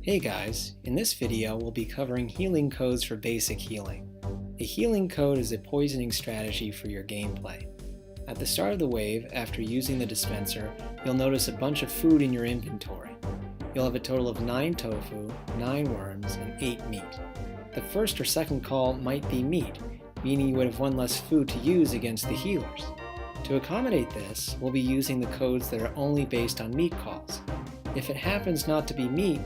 Hey guys, in this video we'll be covering healing codes for basic healing. A healing code is a poisoning strategy for your gameplay. At the start of the wave, after using the dispenser, you'll notice a bunch of food in your inventory. You'll have a total of 9 tofu, 9 worms, and 8 meat. The first or second call might be meat, meaning you would have one less food to use against the healers. To accommodate this, we'll be using the codes that are only based on meat calls. If it happens not to be meat,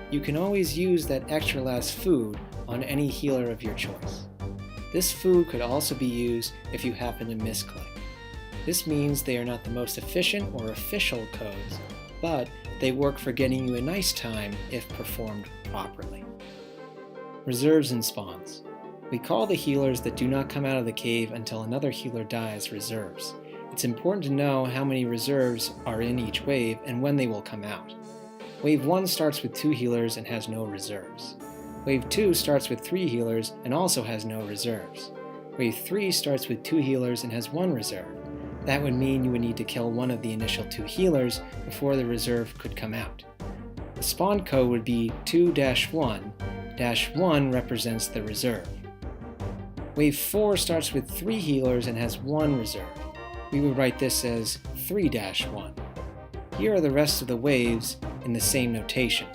you can always use that extra last food on any healer of your choice. This food could also be used if you happen to misclick. This means they are not the most efficient or official codes, but they work for getting you a nice time if performed properly. Reserves and spawns. We call the healers that do not come out of the cave until another healer dies reserves. It's important to know how many reserves are in each wave and when they will come out. Wave 1 starts with 2 healers and has no reserves. Wave 2 starts with 3 healers and also has no reserves. Wave 3 starts with 2 healers and has 1 reserve. That would mean you would need to kill one of the initial 2 healers before the reserve could come out. The spawn code would be 2-1. -1 represents the reserve. Wave 4 starts with 3 healers and has 1 reserve. We would write this as 3-1. Here are the rest of the waves in the same notation.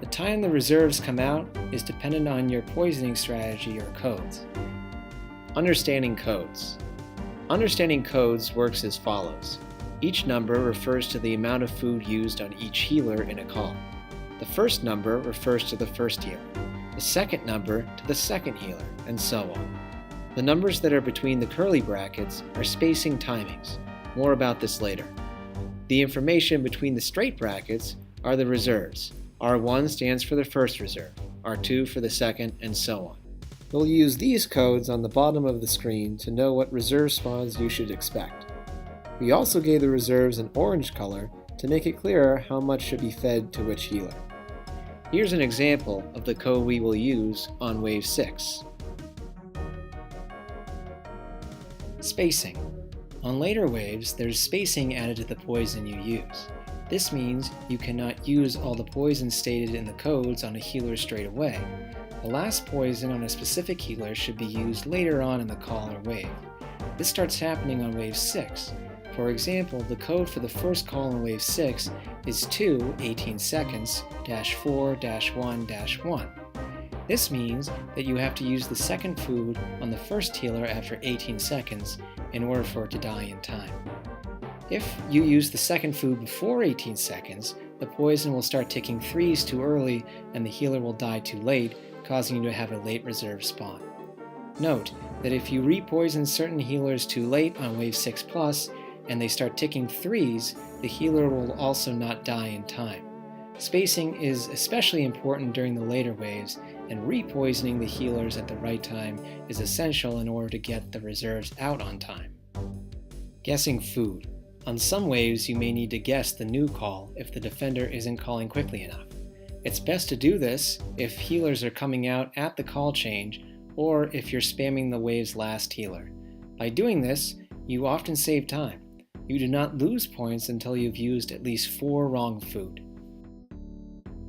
The time the reserves come out is dependent on your poisoning strategy or codes. Understanding codes. Understanding codes works as follows. Each number refers to the amount of food used on each healer in a call. The first number refers to the first healer, the second number to the second healer, and so on. The numbers that are between the curly brackets are spacing timings. More about this later. The information between the straight brackets are the reserves. R1 stands for the first reserve, R2 for the second, and so on. We'll use these codes on the bottom of the screen to know what reserve spawns you should expect. We also gave the reserves an orange color to make it clearer how much should be fed to which healer. Here's an example of the code we will use on Wave 6. Spacing. On later waves, there's spacing added to the poison you use. This means you cannot use all the poisons stated in the codes on a healer straight away. The last poison on a specific healer should be used later on in the call or wave. This starts happening on Wave 6. For example, the code for the first call in Wave 6 is 2:18 seconds -4-1-1. This means that you have to use the second food on the first healer after 18 seconds in order for it to die in time. If you use the second food before 18 seconds, the poison will start ticking 3s too early and the healer will die too late, causing you to have a late reserve spawn. Note that if you repoison certain healers too late on Wave 6+, and they start ticking 3s, the healer will also not die in time. Spacing is especially important during the later waves, and repoisoning the healers at the right time is essential in order to get the reserves out on time. Guessing food. On some waves, you may need to guess the new call if the defender isn't calling quickly enough. It's best to do this if healers are coming out at the call change, or if you're spamming the wave's last healer. By doing this, you often save time. You do not lose points until you've used at least 4 wrong food.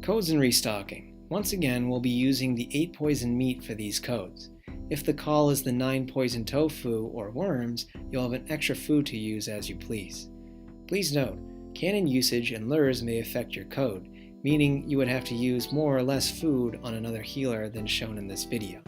Codes and restocking. Once again, we'll be using the 8 poison meat for these codes. If the call is the 9 poison tofu or worms, you'll have an extra food to use as you please. Please note, cannon usage and lures may affect your code, meaning you would have to use more or less food on another healer than shown in this video.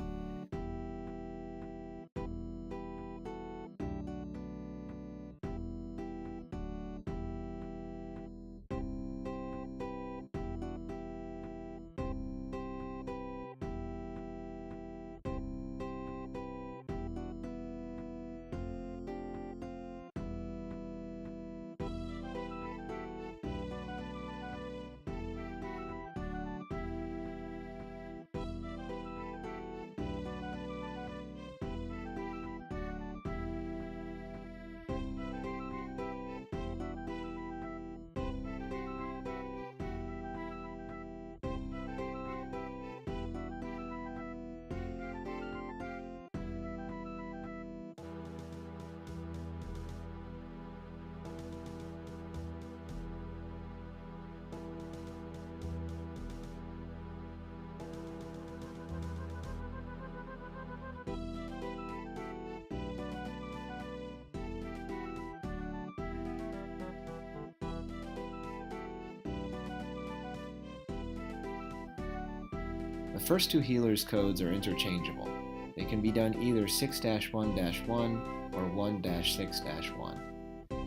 The first two healers' codes are interchangeable. They can be done either 6-1-1 or 1-6-1.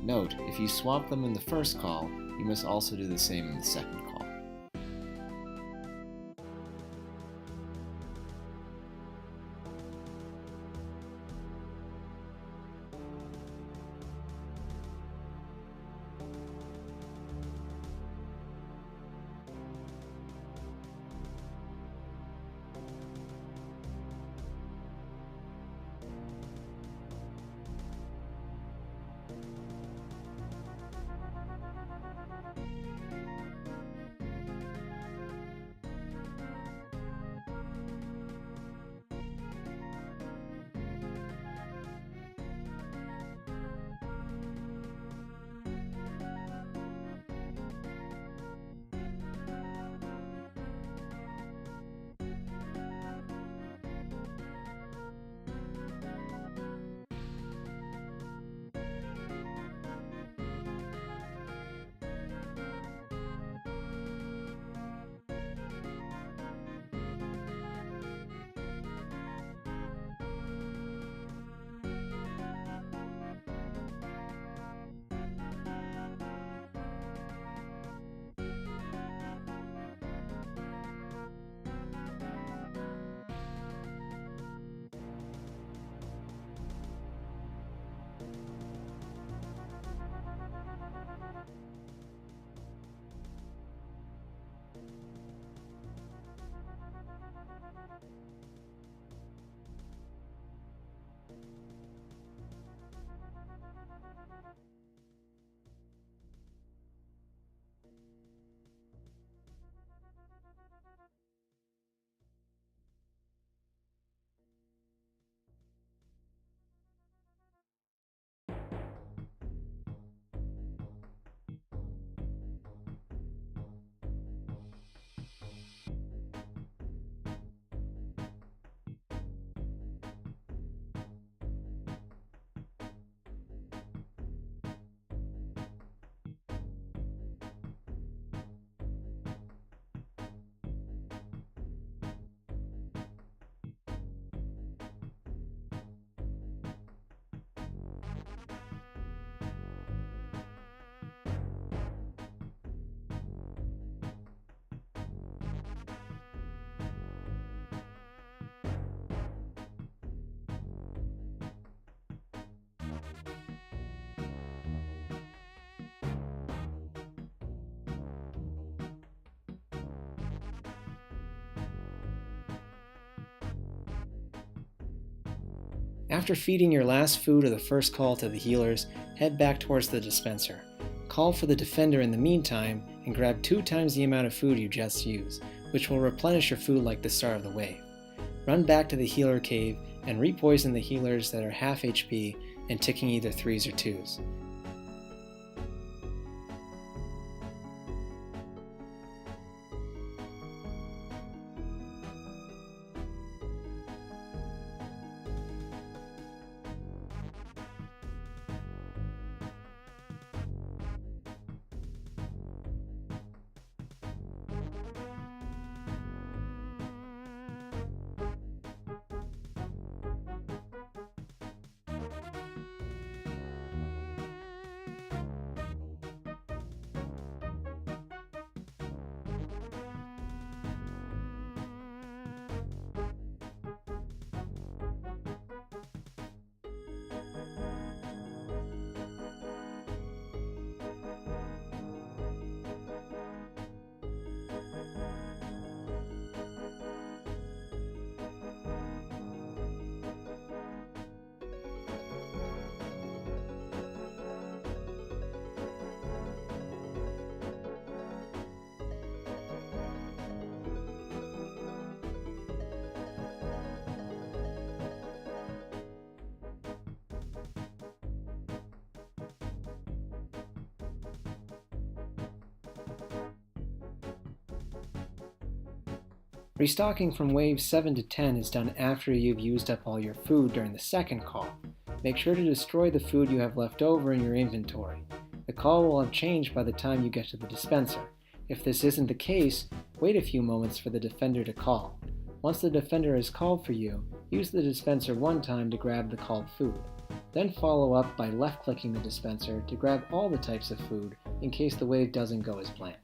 Note, if you swap them in the first call, you must also do the same in the second call. After feeding your last food of the first call to the healers, head back towards the dispenser. Call for the defender in the meantime and grab 2 times the amount of food you just used, which will replenish your food like the start of the wave. Run back to the healer cave and repoison the healers that are half HP and ticking either 3s or 2s. Restocking from waves 7 to 10 is done after you've used up all your food during the second call. Make sure to destroy the food you have left over in your inventory. The call will have changed by the time you get to the dispenser. If this isn't the case, wait a few moments for the defender to call. Once the defender has called for you, use the dispenser one time to grab the called food. Then follow up by left-clicking the dispenser to grab all the types of food in case the wave doesn't go as planned.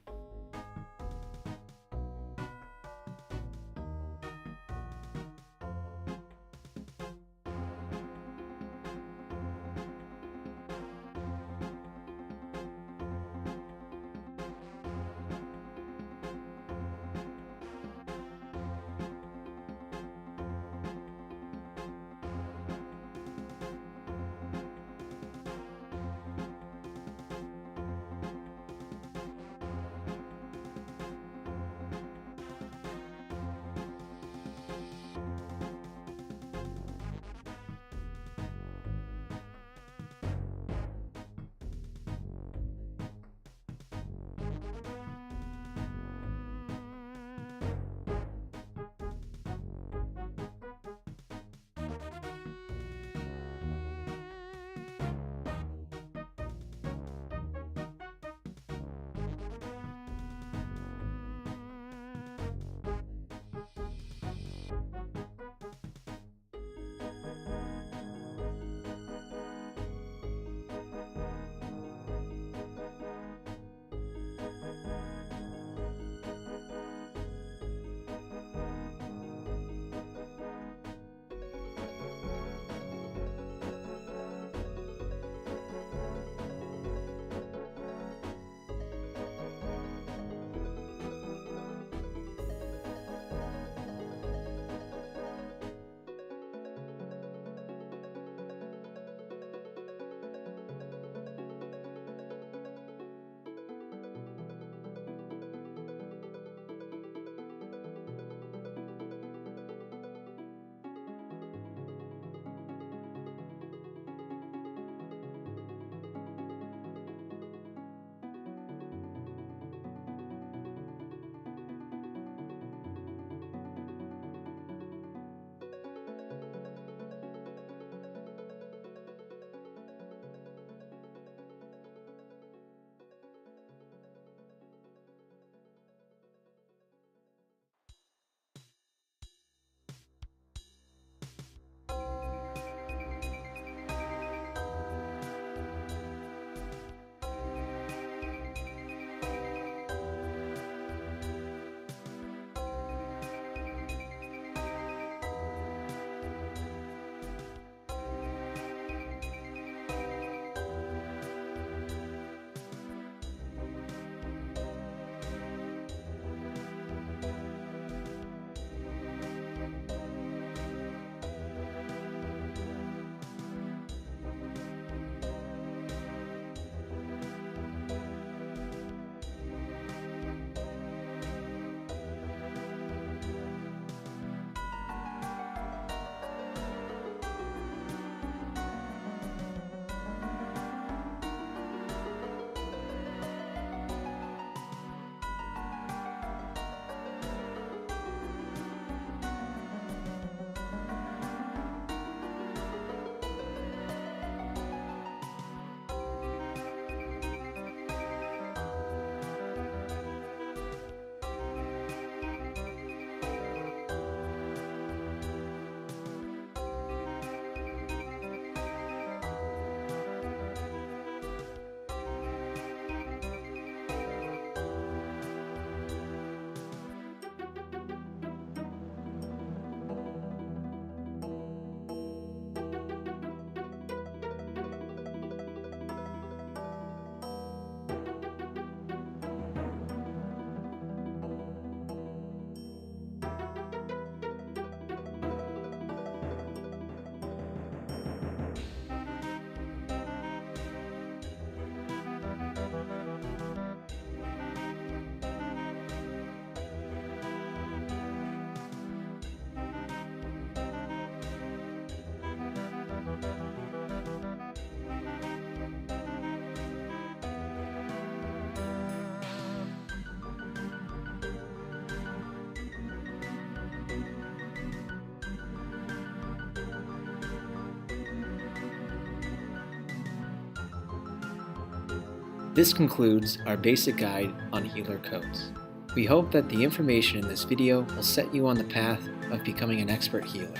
This concludes our basic guide on healer codes. We hope that the information in this video will set you on the path of becoming an expert healer.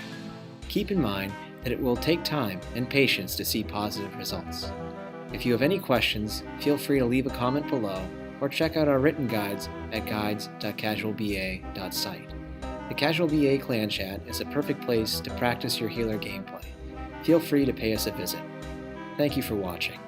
Keep in mind that it will take time and patience to see positive results. If you have any questions, feel free to leave a comment below or check out our written guides at guides.casualba.site. The Casual BA clan chat is a perfect place to practice your healer gameplay. Feel free to pay us a visit. Thank you for watching.